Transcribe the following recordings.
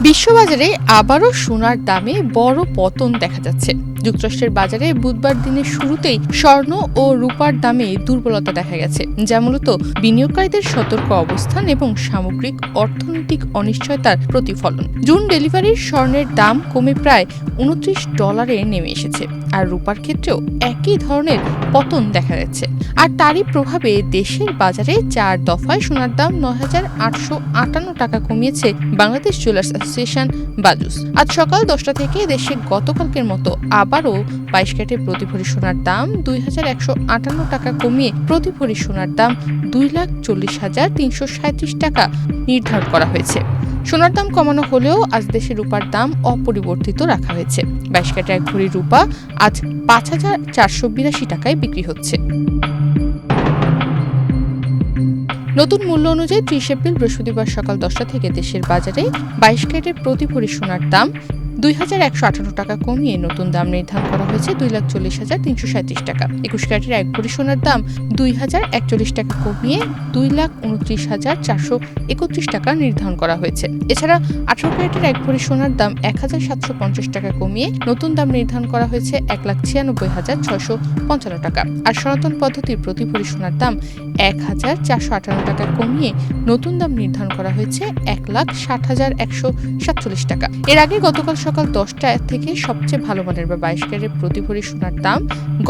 বিশ্ববাজারে আবারও সোনার দামে বড় পতন দেখা যাচ্ছে। যুক্তরাষ্ট্রের বাজারে বুধবার দিনের শুরুতেই স্বর্ণ ও রূপার দামে দুর্বলতা দেখা গেছে, যা মূলত বিনিয়োগকারীদের সতর্ক অবস্থান এবং সামগ্রিক অর্থনৈতিক অনিশ্চয়তার প্রতিফলন। জুন ডেলিভারির স্বর্ণের দাম কমে প্রায় $29 নেমে এসেছে, আর রূপার ক্ষেত্রেও একই ধরনের পতন দেখা যাচ্ছে। আর তারই প্রভাবে দেশের বাজারে 4 দফায় সোনার দাম 9,858 টাকা কমিয়েছে বাংলাদেশ জুয়েলার্স অ্যাসোসিয়েশন বাজুস। আজ সকাল 10টা থেকে দেশে গতকালকের মতো আবারও 22 ক্যারেটের প্রতি ভরি সোনার দাম 2,158 টাকা কমিয়ে প্রতি ভরি সোনার দাম 2,40,337 টাকা নির্ধারণ করা হয়েছে। সোনার দাম কমানো হলেও আজ দেশে রূপার দাম অপরিবর্তিত রাখা হয়েছে। 22 ক্যারেটের 1 ভরি রূপা আজ 5,482 টাকায় বিক্রি হচ্ছে। নতুন মূল্য অনুযায়ী 30 এপ্রিল বৃহস্পতিবার সকাল 10টা থেকে দেশের বাজারে 22 ক্যারেটের প্রতি ভরি সোনার দাম 2,158 টাকা কমিয়ে নতুন দাম নির্ধারণ করা হয়েছে 2,40,337 টাকা। 21 ক্যারেটের 1 ভরি সোনার দাম 2,041 টাকা কমিয়ে 2,29,431 টাকা নির্ধারণ করা হয়েছে। এছাড়া 18 ক্যারেটের 1 ভরি সোনার দাম 1,750 টাকা কমিয়ে নতুন দাম নির্ধারণ করা হয়েছে 1,96,655 টাকা। আর সনাতন পদ্ধতির প্রতি ভরি সোনার দাম 1,458 টাকা কমিয়ে নতুন দাম নির্ধারণ করা হয়েছে 1,60,147 টাকা। এর আগে গতকাল সকাল 10টা থেকে সবচেয়ে ভালো মানের বা 22 ক্যারেটের প্রতি ভরি সোনার দাম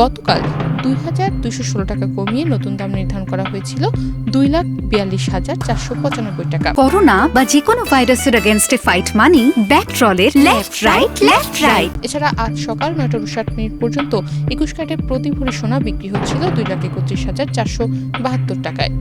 গতকাল 2,216 টাকা কমিয়ে নতুন দাম নির্ধারণ করা হয়েছিল 2,42,495 টাকা। করোনা বা যে কোনো ভাইরাসের এগেইনস্টে ফাইট মানি ব্যাকট্রলের লেফট রাইট। এছাড়া আজ সকাল 9:59 পর্যন্ত 21 ক্যারেটের প্রতি ভরি সোনা বিক্রি হচ্ছিল 2,31,472 টাকায়।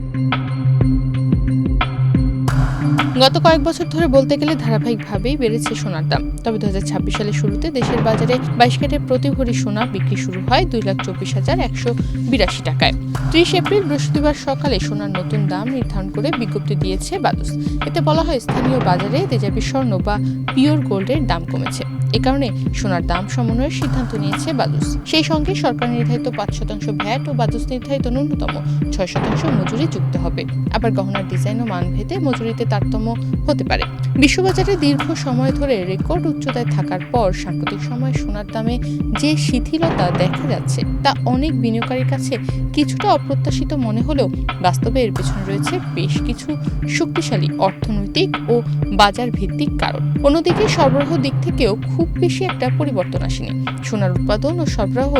গত কয়েক বছর ধরে বলতে গেলে ধারাবাহিকভাবেই বেড়েছে সোনার দাম। তবে 2026 সালের শুরুতে দেশের বাজারে 22 ক্যারেটের প্রতি ভরি সোনা বিক্রি শুরু হয় 2,24,182 টাকায়। 30 এপ্রিল বৃহস্পতিবার সকালে সোনার নতুন দাম নির্ধারণ করে বিজ্ঞপ্তি দিয়েছে বাজুস। এতে বলা হয় স্থানীয় বাজারে তেজাবি স্বর্ণ বা পিওর গোল্ডের দাম কমেছে। এ কারণে সোনার দাম সমন্বয়ের সিদ্ধান্ত নিয়েছে বাজুস। সেই সঙ্গে সরকার নির্ধারিত 5% ভ্যাট ও বাজুস নির্ধারিত ন্যূনতম 6% মজুরি যুক্ত হবে। আবার গহনার ডিজাইন ও মান ভেদে মজুরিতে তারতম্য হতে পারে। বিশ্ববাজারে দীর্ঘ সময় ধরে রেকর্ড উচ্চতায় থাকার পর সাম্প্রতিক সময়ে সোনার দামে যে শিথিলতা দেখা যাচ্ছে তা অনেক বিনিয়োগকারীর কাছে কিছুটা অপ্রত্যাশিত মনে হলেও বাস্তবে এর পেছনে রয়েছে বেশ কিছু শক্তিশালী অর্থনৈতিক ও বাজার ভিত্তিক কারণ। অন্যদিকে সরবরাহ দিক থেকেও খুব বেশি একটা পরিবর্তন আসেনি। সোনার উৎপাদন ও সরবরাহ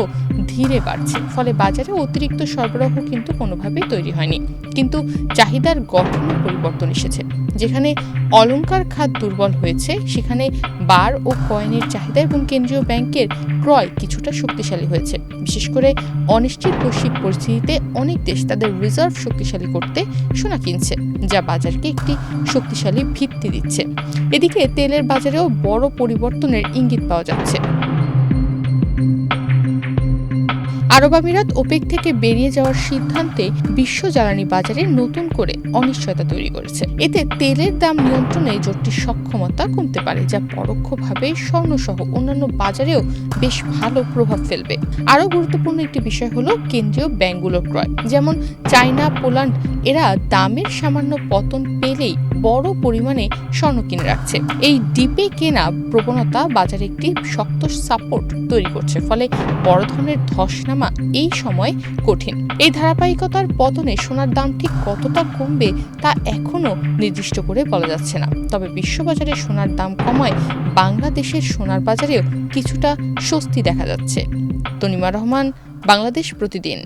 ধীরে বাড়ছে, ফলে বাজারে অতিরিক্ত সরবরাহ কিন্তু কোনোভাবেই তৈরি হয়নি। কিন্তু চাহিদার গঠনে পরিবর্তন এসেছে। যেখানে অলংকার খাত দুর্বল হয়েছে সেখানে বার ও কয়েনের চাহিদা এবং কেন্দ্রীয় ব্যাংকের ক্রয় কিছুটা শক্তিশালী হয়েছে। বিশেষ করে অনিশ্চিত বৈশ্বিক পরিস্থিতিতে অনেক দেশ তাদের রিজার্ভ শক্তিশালী করতে সোনা কিনছে, যা বাজারকে একটি শক্তিশালী ভিত্তি দিচ্ছে। এদিকে তেলের বাজারেও বড় পরিবর্তনের ইঙ্গিত পাওয়া যাচ্ছে। আরব আমিরাত ওপেক থেকে বেরিয়ে যাওয়ার সিদ্ধান্তে বিশ্ব জ্বালানি বাজারে নতুন করে অনিশ্চয়তা তৈরি করেছে। এতে তেলের দাম নিয়ন্ত্রণে জোটটির সক্ষমতা কমতে পারে, যা পরোক্ষভাবে স্বর্ণসহ অন্যান্য বাজারেও বেশ ভালো প্রভাব ফেলবে। আরও গুরুত্বপূর্ণ একটি বিষয় হলো কেন্দ্রীয় ব্যাংকগুলোর ক্রয়। যেমন চায়না, পোল্যান্ড এরা দামের সামান্য পতন পেলেই বড় পরিমাণে স্বর্ণ কিনে রাখছে। এই ডিপে কেনা প্রবণতা বাজারে একটি শক্ত সাপোর্ট তৈরি করছে, ফলে বড় ধরনের ধস নামা এই সময় কঠিন। এই ধারাবাহিকতার পতনে সোনার দাম ঠিক কতটা কমবে তা এখনো নির্দিষ্ট করে বলা যাচ্ছে না। তবে বিশ্ববাজারে সোনার দাম কমায় বাংলাদেশের সোনার বাজারেও কিছুটা স্বস্তি দেখা যাচ্ছে। তনিমা রহমান, বাংলাদেশ প্রতিদিন।